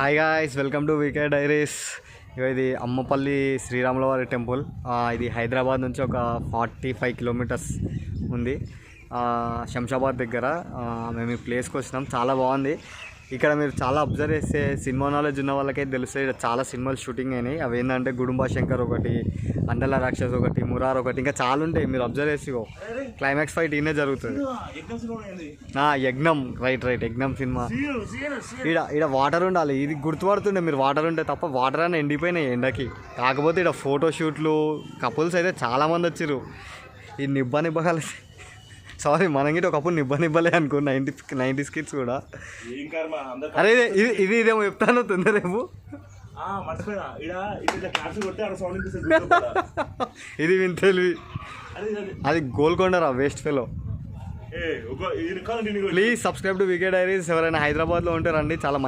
Hi guys, welcome to VK diaries. ఇది Ammapalli శ్రీరాములవారి temple. ఇది హైదరాబాద్ నుంచి ఒక 45 కిలోమీటర్స్ ఉంది, శంషాబాద్ దగ్గర. మేము ఈ ప్లేస్కి వచ్చినాం. చాలా బాగుంది. ఇక్కడ మీరు చాలా అబ్జర్వ్ చేస్తే సినిమా నాలెడ్జ్ ఉన్న వాళ్ళకైతే తెలుస్తుంది. ఇక్కడ చాలా సినిమాలు షూటింగ్ అయినాయి. అవి ఏంటంటే గుడుంబా శంకర్ ఒకటి, అండల రాక్షస్ ఒకటి, మురార్ ఒకటి, ఇంకా చాలా ఉంటాయి. మీరు అబ్జర్వ్ చేసి క్లైమాక్స్ ఫైట్ ఈయనే జరుగుతుంది. యజ్ఞం, రైట్ యజ్ఞం సినిమా. ఇక్కడ వాటర్ ఉండాలి, ఇది గుర్తుపడుతుండే మీరు. వాటర్ ఉంటే తప్ప వాటర్ అని ఎండిపోయినాయి ఎండకి. కాకపోతే ఇక్కడ ఫోటోషూట్లు, కపుల్స్ అయితే చాలామంది వచ్చారు. ఈ నిబ్బ కలిసి సారీ, మనం గిట్ట ఒకప్పుడు నిబ్బలే అనుకో. 90s కిడ్స్ కూడా. అరే ఇది ఇదేమో చెప్తాను తొందరేపు. ఇది విని తెలివి. అది గోల్కొండరా, waste fellow. Please subscribe to VK diaries. ఎవరైనా హైదరాబాద్లో ఉంటే రండి. చాలా